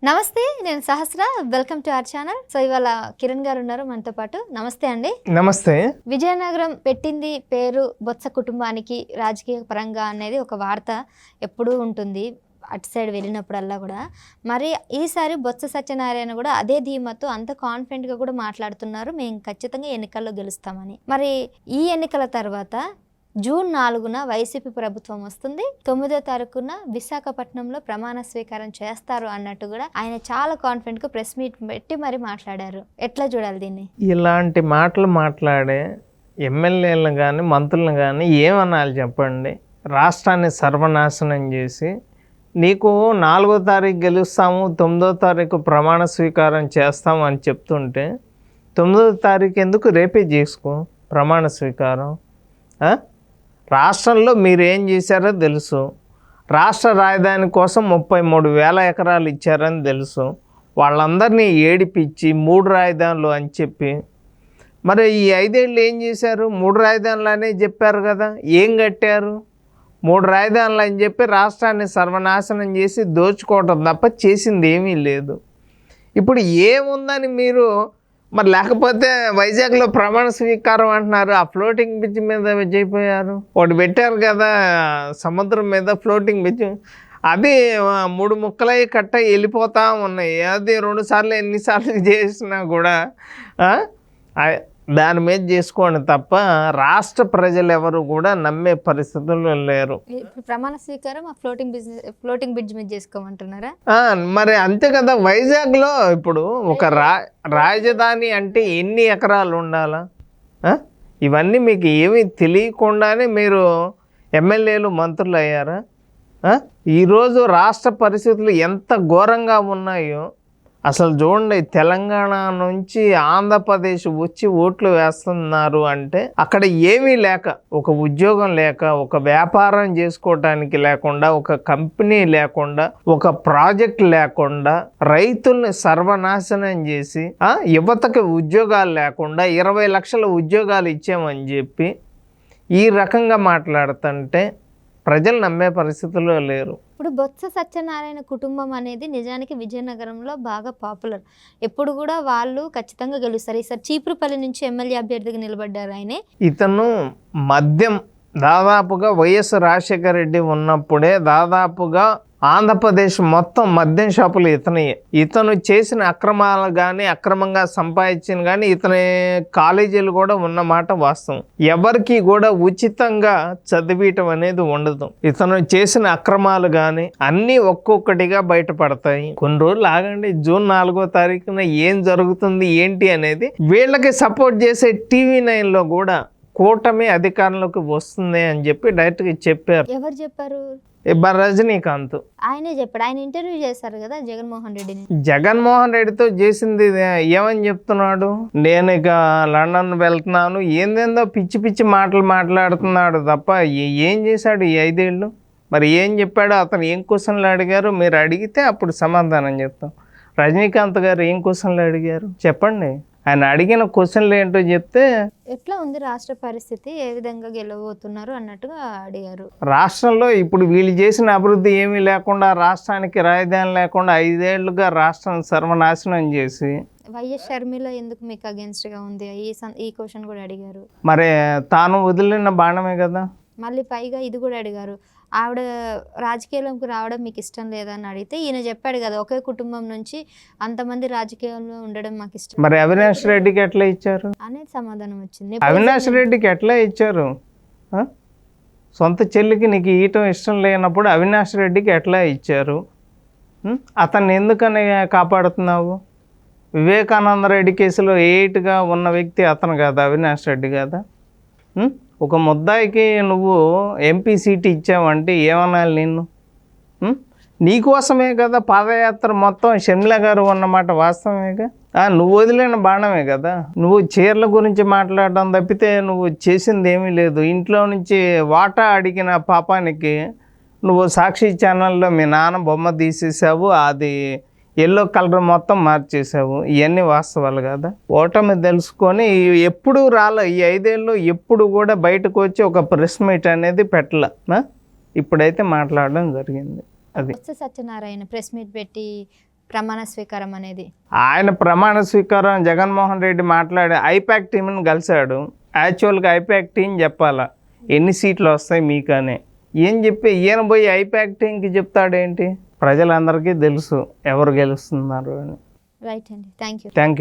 నమస్తే, నేను Sahasra. Welcome to our channel. So ఇవాళ కిరణ్ గారు ఉన్నారు మనతో పాటు. నమస్తే అండి. నమస్తే. విజయనగరం పెట్టింది పేరు బొత్స కుటుంబానికి రాజకీయ పరంగా అనేది ఒక వార్త ఎప్పుడూ ఉంటుంది అటు సైడ్ వెళ్ళినప్పుడల్లా కూడా. మరి ఈసారి బొత్స సత్యనారాయణ కూడా అదే ధీమాతో అంత కాన్ఫిడెంట్గా కూడా మాట్లాడుతున్నారు, మేము ఖచ్చితంగా ఎన్నికల్లో గెలుస్తామని. మరి ఈ ఎన్నికల తర్వాత జూన్ 4న వైసీపీ ప్రభుత్వం వస్తుంది, 9వ తారీఖున విశాఖపట్నంలో ప్రమాణ స్వీకారం చేస్తారు అన్నట్టు కూడా ఆయన చాలా కాన్ఫిడెంట్గా ప్రెస్ మీట్ పెట్టి మరి మాట్లాడారు. ఎట్లా చూడాలి దీన్ని? ఇలాంటి మాటలు మాట్లాడే ఎమ్మెల్యేలను కానీ మంత్రులను కానీ ఏమనాలి చెప్పండి? రాష్ట్రాన్ని సర్వనాశనం చేసి నీకు 4వ తారీఖు గెలుస్తాము, 9వ తారీఖు ప్రమాణ స్వీకారం చేస్తాము అని చెప్తుంటే 9వ తారీఖు ఎందుకు రేపే చేసుకో ప్రమాణ స్వీకారం? రాష్ట్రంలో మీరు ఏం చేశారో తెలుసు. రాష్ట్ర రాజధాని కోసం 33,000 ఎకరాలు ఇచ్చారని తెలుసు. వాళ్ళందరినీ ఏడిపించి 3 రాజధానులు అని చెప్పి మరి ఈ 5 ఏళ్ళు ఏం చేశారు? 3 రాజధానులు అనే చెప్పారు కదా, ఏం కట్టారు? 3 రాజధానులు అని చెప్పి రాష్ట్రాన్ని సర్వనాశనం చేసి దోచుకోవటం తప్ప చేసింది ఏమీ లేదు. ఇప్పుడు ఏముందని మీరు మరి లేకపోతే వైజాగ్లో ప్రమాణ స్వీకారం అంటున్నారు, ఆ ఫ్లోటింగ్ బ్రిడ్జ్ మీద చేయిపోయారు. ఒకటి పెట్టారు కదా సముద్రం మీద ఫ్లోటింగ్ బ్రిడ్జ్, అది 3 ముక్కలై కట్ట వెళ్ళిపోతూ ఉన్నాయి. అది 2 సార్లు ఎన్నిసార్లు చేసినా కూడా దాని మీద చేసుకోండి తప్ప రాష్ట్ర ప్రజలు ఎవరు కూడా నమ్మే పరిస్థితుల్లో లేరు. ప్రమాణ స్వీకారం ఫ్లోటింగ్ బ్రిడ్జ్ మీద చేసుకోమంటున్నారా? మరి అంతే కదా. వైజాగ్లో ఇప్పుడు ఒక రాజధాని అంటే ఎన్ని ఎకరాలు ఉండాలా? ఇవన్నీ మీకు ఏమీ తెలియకుండానే మీరు ఎమ్మెల్యేలు మంత్రులు అయ్యారా? ఈరోజు రాష్ట్ర పరిస్థితులు ఎంత ఘోరంగా ఉన్నాయో అసలు చూడండి. తెలంగాణ నుంచి ఆంధ్రప్రదేశ్ వచ్చి ఓట్లు వేస్తున్నారు అంటే అక్కడ ఏమీ లేక, ఒక ఉద్యోగం లేక, ఒక వ్యాపారం చేసుకోవటానికి లేకుండా, ఒక కంపెనీ లేకుండా, ఒక ప్రాజెక్ట్ లేకుండా, రైతుల్ని సర్వనాశనం చేసి యువతకి ఉద్యోగాలు లేకుండా 20 లక్షల ఉద్యోగాలు ఇచ్చామని చెప్పి ఈ రకంగా మాట్లాడుతుంటే ప్రజలు నమ్మే పరిస్థితుల్లో లేరు. ఇప్పుడు బొత్స సత్యనారాయణ కుటుంబం అనేది నిజానికి విజయనగరంలో బాగా పాపులర్. ఎప్పుడు కూడా వాళ్ళు ఖచ్చితంగా గెలుస్తారు. ఈసారి చీపురుపల్లి నుంచి ఎమ్మెల్యే అభ్యర్థిగా నిలబడ్డారు ఆయనే. ఇతను మద్యం దాదాపుగా వైఎస్ రాజశేఖర రెడ్డి ఉన్నప్పుడే దాదాపుగా ఆంధ్రప్రదేశ్ మొత్తం మద్యం షాపులు ఇతను చేసిన అక్రమాలు కానీ, అక్రమంగా సంపాదించిన కానీ ఇతని కాలేజీలు కూడా ఉన్నమాట వాస్తవం. ఎవరికి కూడా ఉచితంగా చదివియటం అనేది ఉండదు. ఇతను చేసిన అక్రమాలు కానీ అన్నీ ఒక్కొక్కటిగా బయటపడతాయి. కొన్ని రోజులు ఆగండి, జూన్ 4వ తారీఖున ఏం జరుగుతుంది ఏంటి అనేది. వీళ్ళకి సపోర్ట్ చేసే TV9లో కూడా కూటమి అధికారంలోకి వస్తుంది అని చెప్పి డైరెక్ట్గా చెప్పారు. ఎవరు చెప్పారు? రజనీకాంత్ ఆయనే చెప్పాడు. ఆయన ఇంటర్వ్యూ చేశారు కదా జగన్మోహన్ రెడ్డిని. జగన్మోహన్ రెడ్డితో చేసింది ఏమని చెప్తున్నాడు? నేను ఇక లండన్ వెళ్తున్నాను, ఏందేందో పిచ్చి పిచ్చి మాటలు మాట్లాడుతున్నాడు తప్ప ఏం చేశాడు ఈ 5 ఏళ్ళు? మరి ఏం చెప్పాడు? అతను ఏం క్వశ్చన్లు అడిగారు మీరు అడిగితే అప్పుడు సమాధానం చెప్తాం. రజనీకాంత్ గారు ఏం క్వశ్చన్లు అడిగారు చెప్పండి. ఆయన అడిగిన క్వశ్చన్లు ఏంటో చెప్తే ఎట్లా ఉంది రాష్ట్ర పరిస్థితి, ఏ విధంగా గెలవబోతున్నారు అన్నట్టుగా అడిగారు. రాష్ట్రంలో ఇప్పుడు వీళ్ళు చేసిన అభివృద్ధి ఏమీ లేకుండా, రాష్ట్రానికి రాజధాని లేకుండా 5 ఏళ్లుగా రాష్ట్రాన్ని సర్వనాశనం చేసి వైఎస్ షర్మిల ఎందుకు మీకు అగెన్స్ట్ గా ఉంది ఈ క్వశ్చన్ కూడా అడిగారు. మరి తాను వదిలిన బాణమే కదా. మళ్ళీ పైగా ఇది కూడా అడిగారు, ఆవిడ రాజకీయాలకు రావడం మీకు ఇష్టం లేదని అడిగితే ఈయన చెప్పాడు కదా, ఒకే కుటుంబం నుంచి అంతమంది రాజకీయాల్లో ఉండడం మాకు ఇష్టం. మరి అవినాష్ రెడ్డికి ఎట్లా ఇచ్చారు అనేది సమాధానం వచ్చింది. అవినాష్ రెడ్డికి ఎట్లా ఇచ్చారు? సొంత చెల్లికి నీకు ఇయటం ఇష్టం లేనప్పుడు అవినాష్ రెడ్డికి ఎట్లా ఇచ్చారు? అతన్ని ఎందుకని కాపాడుతున్నావు? వివేకానంద రెడ్డి కేసులో 8గా ఉన్న వ్యక్తి అతను కాదా? అవినాష్ రెడ్డి కాదా? ఒక ముద్దాయికి నువ్వు ఎంపీ సీట్ ఇచ్చావంటే ఏమనాలి నిన్ను? నీకోసమే కదా పాదయాత్ర మొత్తం. షర్మిల గారు ఉన్నమాట వాస్తవమేగా. నువ్వు వదిలిన బాణమే కదా. నువ్వు చీరల గురించి మాట్లాడడం తప్పితే నువ్వు చేసింది ఏమీ లేదు. ఇంట్లో నుంచి వాటా అడిగిన పాపానికి నువ్వు సాక్షి ఛానల్లో మీ నాన్న బొమ్మ తీసేసావు, అది ఎల్లో కలర్ మొత్తం మార్చేసావు. ఇవన్నీ వాస్తవాలు కదా. ఓటమి తెలుసుకొని ఎప్పుడు ఈ 5 ఏళ్ళు ఎప్పుడు కూడా బయటకు వచ్చి ఒక ప్రెస్ మీట్ అనేది పెట్టలే. ఇప్పుడైతే మాట్లాడడం జరిగింది. అది సత్యనారాయణ ప్రెస్ మీట్ పెట్టి ప్రమాణ స్వీకారం అనేది? ఆయన ప్రమాణ స్వీకారం జగన్మోహన్ రెడ్డి మాట్లాడి ఐపాక్ టీంని కలిశాడు. యాక్చువల్గా ఐపాక్ టీం చెప్పాలా ఎన్ని సీట్లు వస్తాయి మీకు అని. ఏం చెప్పి ఈయన పోయి ఐపాక్ టీంకి చెప్తాడేంటి? ప్రజలందరికీ తెలుసు ఎవరు గెలుస్తున్నారు అని. రైట్ అండి, థ్యాంక్ యూ. Thank you.